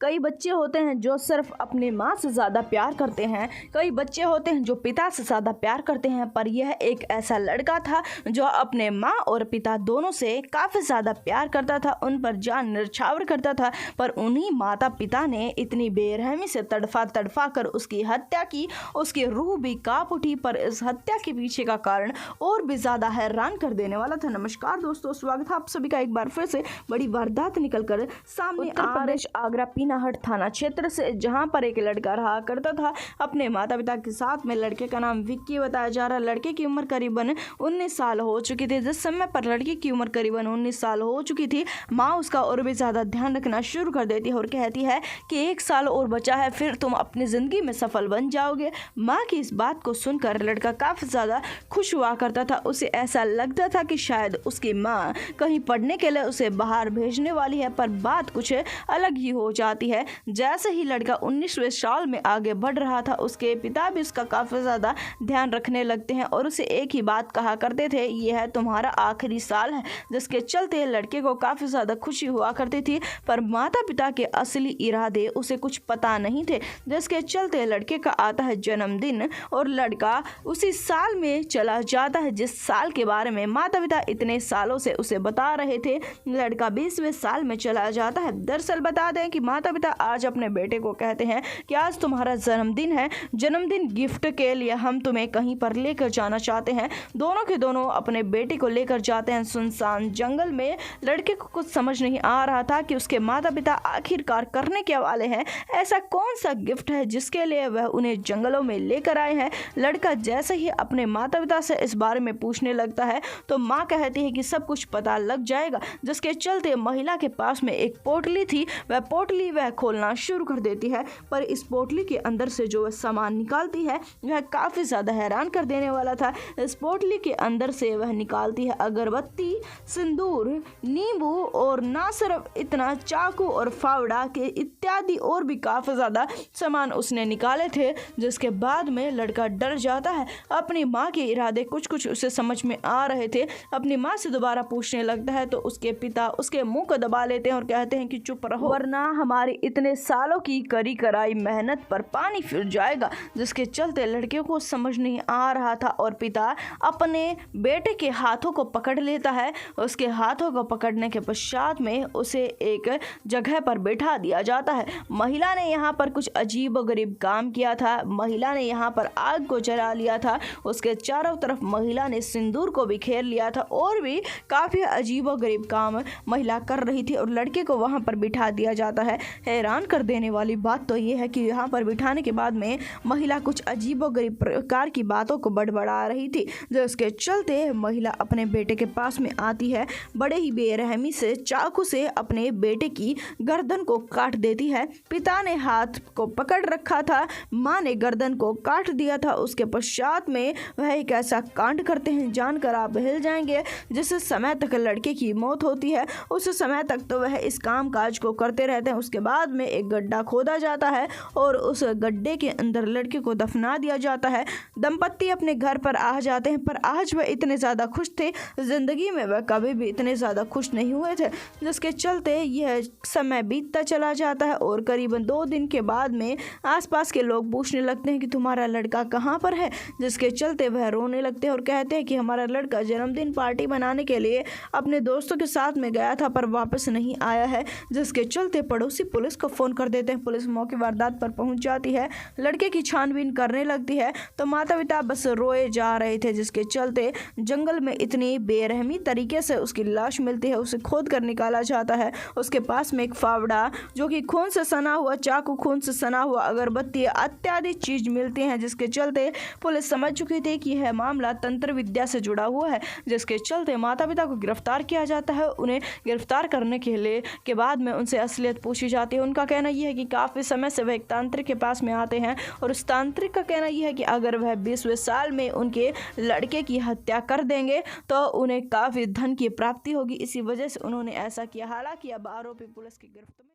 कई बच्चे होते हैं जो सिर्फ अपनी माँ से ज़्यादा प्यार करते हैं, कई बच्चे होते हैं जो पिता से ज़्यादा प्यार करते हैं, पर यह एक ऐसा लड़का था जो अपने माँ और पिता दोनों से काफ़ी ज़्यादा प्यार करता था, उन पर जान न्यौछावर करता था। पर उन्हीं माता पिता ने इतनी बेरहमी से तड़फा कर उसकी हत्या की, उसकी रूह भी काँप उठी। पर इस हत्या के पीछे का कारण और भी ज़्यादा हैरान कर देने वाला था। नमस्कार दोस्तों, स्वागत है आप सभी का एक बार फिर से बड़ी वारदात निकल कर सामने। उत्तर प्रदेश आगरा पीनाहट थाना क्षेत्र से, जहां पर एक लड़का रहा करता था अपने माता पिता के साथ में। लड़के का नाम विक्की बताया जा रहा है। लड़के की उम्र करीबन 19 साल हो चुकी थी। जिस समय पर लड़के की उम्र करीबन 19 साल हो चुकी थी, माँ उसका और भी ज़्यादा ध्यान रखना शुरू कर देती है और कहती है कि 1 साल और बचा है, फिर तुम अपनी ज़िंदगी में सफल बन जाओगे। माँ की इस बात को सुनकर लड़का काफ़ी ज़्यादा खुश हुआ करता था। उसे ऐसा लगता था कि शायद उसकी माँ कहीं पढ़ने के लिए उसे बाहर भेजने वाली है, पर बात कुछ अलग ही हो जाती है। जैसे ही लड़का 19वें साल में आगे बढ़ रहा था, उसके पिता भी उसका काफ़ी ज़्यादा ध्यान रखने लगते हैं और उसे एक ही बात कहा करते थे, यह है तुम्हारा आखिरी साल है। जिसके चलते लड़के को काफ़ी ज़्यादा खुशी हुआ करती थी, पर माता पिता के असली इरादे उसे कुछ पता नहीं थे। जिसके चलते लड़के का आता है जन्मदिन और लड़का उसी साल में चला जाता है जिस साल के बारे में माता पिता इतने सालों से उसे बता रहे थे। लड़का 20वें साल में चला जाता है। दरअसल बता दें कि माता पिता आज अपने बेटे को कहते हैं कि आज तुम्हारा जन्मदिन है, जन्मदिन गिफ्ट के लिए हम तुम्हें कहीं पर लेकर जाना चाहते हैं। दोनों के दोनों अपने बेटे को लेकर जाते हैं सुनसान जंगल में। लड़के को कुछ समझ नहीं आ रहा था कि उसके माता पिता आखिरकार करने के वाले हैं। ऐसा कौन सा गिफ्ट है जिसके लिए वह उन्हें जंगलों में लेकर आए हैं। लड़का जैसे ही अपने माता पिता से इस बारे में पूछने लगता है तो माँ कहती है कि सब कुछ पता लग जाएगा। जिसके चलते महिला के पास में एक पोटली थी, वह पोटली वह खोलना शुरू कर देती है। पर इस पोटली के अंदर से जो वह सामान निकालती है वह काफ़ी ज़्यादा हैरान कर देने वाला था। इस पोटली के अंदर से वह निकालती है अगरबत्ती, सिंदूर, नींबू और ना सिर्फ इतना, चाकू और फावड़ा के इत्यादि और भी काफ़ी ज़्यादा सामान उसने निकाले थे। जिसके बाद में लड़का डर जाता है। अपनी माँ के इरादे कुछ उसे समझ में आ रहे थे। अपनी माँ से दोबारा पूछने लगता है तो उसके पिता उसके मुंह को दबा लेते हैं और कहते हैं कि चुप रहो, वरना हमारी इतने सालों की करी कराई मेहनत पर पानी फिर जाएगा। जिसके चलते लड़के को समझ नहीं आ रहा था और पिता अपने बेटे के हाथों को पकड़ लेता है। उसके हाथों को पकड़ने के पश्चात में उसे एक जगह पर बैठा दिया जाता है। महिला ने यहाँ पर कुछ अजीब व गरीब काम किया था। महिला ने यहाँ पर आग को जला लिया था, उसके चारों तरफ महिला ने सिंदूर को बिखेर लिया था और भी काफ़ी अजीब व गरीब काम महिला कर रही थी और लड़के को वहाँ पर बिठा दिया जाता है। हैरान कर देने वाली बात तो ये है कि यहाँ पर बिठाने के बाद में महिला कुछ अजीब व गरीब प्रकार की बातों को बड़बड़ा रही थी। जिसके चलते महिला अपने बेटे के पास में आती है, बड़े ही बेरहमी से चाकू से अपने बेटे की गर्दन को काट देती है। पिता ने हाथ को पकड़ रखा था, माँ ने गर्दन को काट दिया था। उसके पश्चात में वह एक ऐसा कांड करते हैं जानकर आप हिल जाएंगे। जिस समय तक लड़के की मौत होती है उस समय तक तो वह इस काम काज को करते रहते हैं। उसके बाद में एक गड्ढा खोदा जाता है और उस गड्ढे के अंदर लड़के को दफना दिया जाता है। दंपत्ति अपने घर पर आ जाते हैं, पर आज वह इतने ज़्यादा खुश थे, जिंदगी में वह कभी भी इतने ज़्यादा खुश नहीं हुए थे। जिसके चलते यह समय बीतता चला जाता है और करीबन 2 दिन के बाद में आसपास के लोग पूछने लगते हैं कि तुम्हारा लड़का कहाँ पर है। जिसके चलते वह रोने लगते हैं और कहते हैं कि हमारा लड़का जन्मदिन पार्टी मनाने के लिए अपने दोस्तों के साथ में गया था पर वापस नहीं आया है। जिसके चलते पड़ोसी पुलिस को फ़ोन कर देते हैं। पुलिस मौके वारदात पर पहुंच जाती है, लड़के की छानबीन करने लगती है तो माता पिता बस रोए जा रहे थे। जिसके चलते जंगल में इतनी बेरहमी तरीके से उसकी लाश मिलती है, उसे खोद कर निकाला जाता है। उसके पास में एक फावड़ा जो कि खून से सना हुआ, चाकू, खून से सना हुआ, अगरबत्ती इत्यादि चीज मिलती हैं। जिसके चलते पुलिस समझ चुकी थी कि यह मामला तंत्र विद्या से जुड़ा हुआ है। जिसके चलते माता पिता को गिरफ्तार किया जाता है। उन्हें गिरफ्तार करने के बाद में उनसे असलियत पूछी जाती है। उनका कहना यह है कि काफ़ी समय से वह एक तांत्रिक के पास में आते हैं और उस तांत्रिक का कहना यह है कि अगर वह 20वें साल में उनके लड़के की हत्या कर देंगे तो उन्हें काफ़ी धन की प्राप्ति होगी। इसी वजह से उन्होंने ऐसा किया। हालांकि अब आरोपी पुलिस की गिरफ्त में